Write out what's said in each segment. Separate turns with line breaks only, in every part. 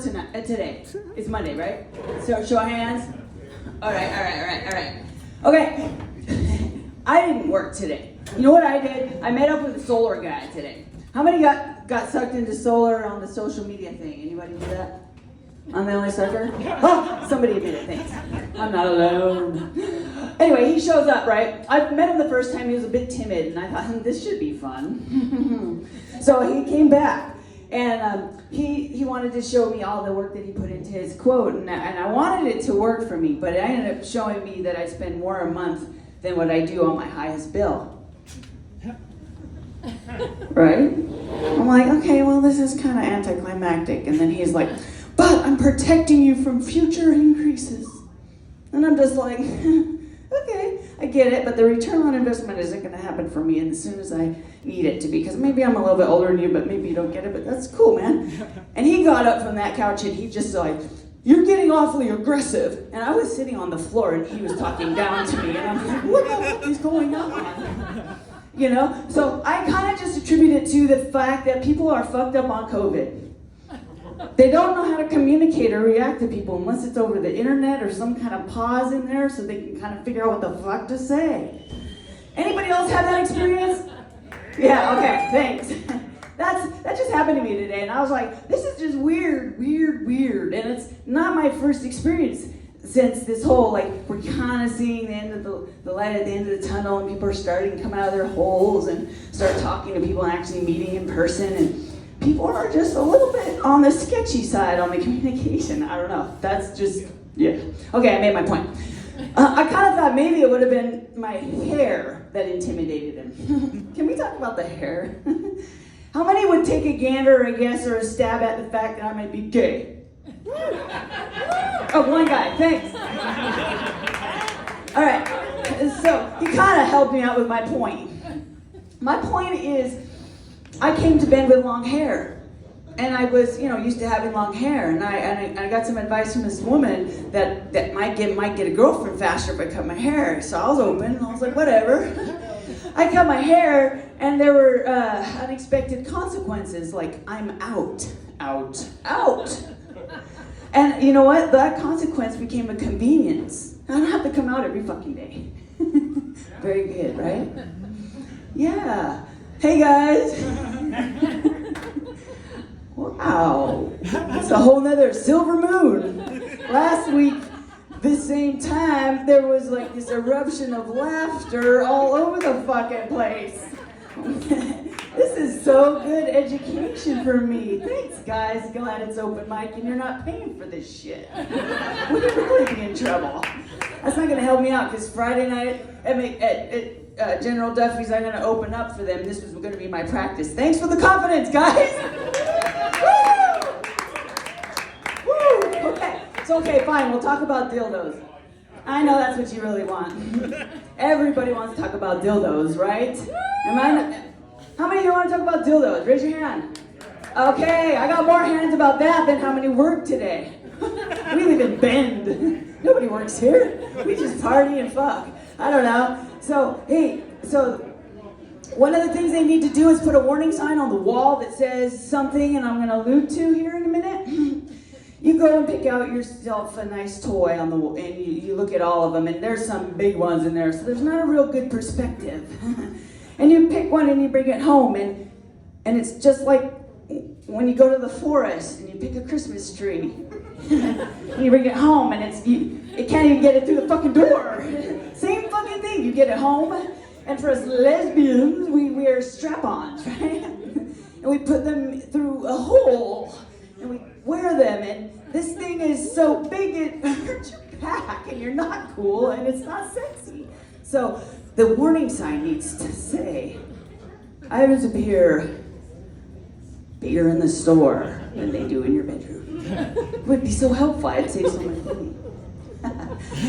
today? It's Monday, right? So show of hands. All right. Okay. I didn't work today. You know what I did? I met up with a solar guy today. How many got sucked into solar on the social media thing? Anybody do that? I'm the only sucker? Oh, somebody did it, thanks. I'm not alone. Anyway, he shows up, right? I met him the first time, he was a bit timid, and I thought, this should be fun. So he came back, and he wanted to show me all the work that he put into his quote, and I wanted it to work for me, but it ended up showing me that I spend more a month than what I do on my highest bill. Right? I'm like, okay, well, this is kind of anticlimactic, and then he's like, but I'm protecting you from future increases. And I'm just like, okay, I get it, but the return on investment isn't going to happen for me as soon as I need it to be, because maybe I'm a little bit older than you, but maybe you don't get it, but that's cool, man. And he got up from that couch and he just like, you're getting awfully aggressive. And I was sitting on the floor and he was talking down to me, and I'm like, what the fuck is going on? You know? So I kind of just attribute it to the fact that people are fucked up on COVID. They don't know how to communicate or react to people unless it's over the internet or some kind of pause in there so they can kind of figure out what the fuck to say. Anybody else have that experience? Yeah, okay, thanks. That just happened to me today, and I was like, this is just weird, and it's not my first experience since this whole, like, we're kind of seeing the end of the light at the end of the tunnel, and people are starting to come out of their holes and start talking to people and actually meeting in person, and people are just a little bit on the sketchy side on the communication. I don't know. That's just, yeah. Okay, I made my point. I kind of thought maybe it would have been my hair that intimidated him. Can we talk about the hair? How many would take a gander or a guess or a stab at the fact that I might be gay? Oh, one guy, thanks. All right, so he kind of helped me out with my point. My point is, I came to bed with long hair, and I was, used to having long hair, and I got some advice from this woman that might get a girlfriend faster if I cut my hair. So I was open, and I was like, whatever. I cut my hair, and there were unexpected consequences, like I'm out. And you know what? That consequence became a convenience. I don't have to come out every fucking day. Very good, right? Yeah. Hey guys! Wow, it's a whole nother silver moon. Last week, this same time, there was like this eruption of laughter all over the fucking place. This is so good education for me. Thanks guys, glad it's open mic and you're not paying for this shit. We'd really be in trouble. That's not gonna help me out because Friday night at General Duffy's, I'm going to open up for them. This was going to be my practice. Thanks for the confidence, guys. Woo! Woo! Okay. It's okay, fine. We'll talk about dildos. I know that's what you really want. Everybody wants to talk about dildos, right? How many of you want to talk about dildos? Raise your hand. Okay, I got more hands about that than how many work today. We live in Bend. Nobody works here. We just party and fuck. I don't know. So, one of the things they need to do is put a warning sign on the wall that says something, and I'm going to allude to here in a minute. You go and pick out yourself a nice toy on the wall, and you look at all of them, and there's some big ones in there, so there's not a real good perspective. And you pick one and you bring it home, and it's just like when you go to the forest and you pick a Christmas tree. And you bring it home, and it can't even get it through the fucking door. Same fucking thing. You get it home, and for us lesbians, we wear strap-ons, right? And we put them through a hole, and we wear them, and this thing is so big it hurts your back, and you're not cool, and it's not sexy. So the warning sign needs to say, items appear bigger in the store than they do in your bedroom. It would be so helpful. I'd save so much money.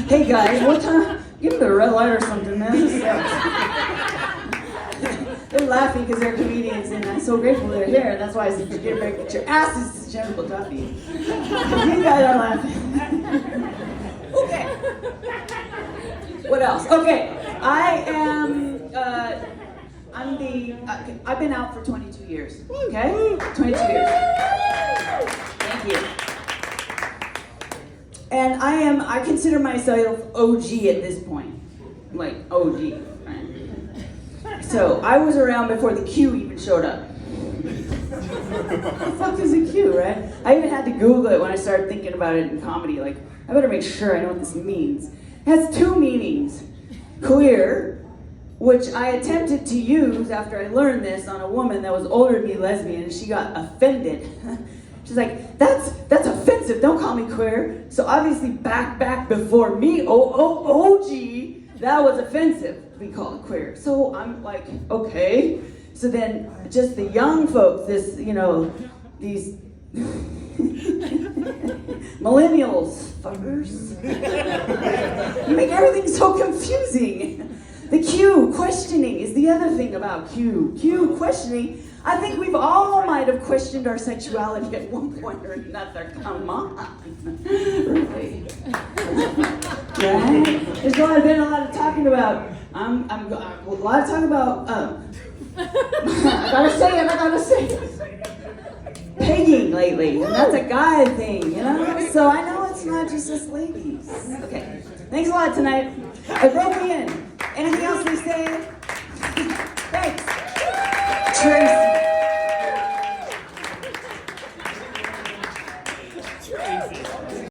Hey guys, what time? Give me the red light or something, man. This sucks. They're laughing because they're comedians, and I'm so grateful they're here. And that's why I said, get your asses to General Duffy. You guys are laughing. Okay. What else? Okay, I've been out for 22 years. Okay, 22 years. Thank you. And I consider myself OG at this point. Like, OG, right? So, I was around before the Q even showed up. What the fuck is a Q, right? I even had to Google it when I started thinking about it in comedy. Like, I better make sure I know what this means. It has two meanings. Queer, which I attempted to use after I learned this on a woman that was older than me, lesbian, and she got offended. She's like, that's offensive, don't call me queer. So obviously back before me, OG, that was offensive to be called queer. So I'm like, okay. So then just the young folks, these millennials, fuckers. You make everything so confusing. The Q, questioning, is the other thing about Q. Q, questioning. I think we've all might have questioned our sexuality at one point or another. Come on. Really? Right? There's been a lot of talking about, I gotta say it. Pegging lately, and that's a guy thing, you know? So I know it's not just us ladies. Okay, thanks a lot tonight. I broke me in. Anything else we say? Thanks. Tracy.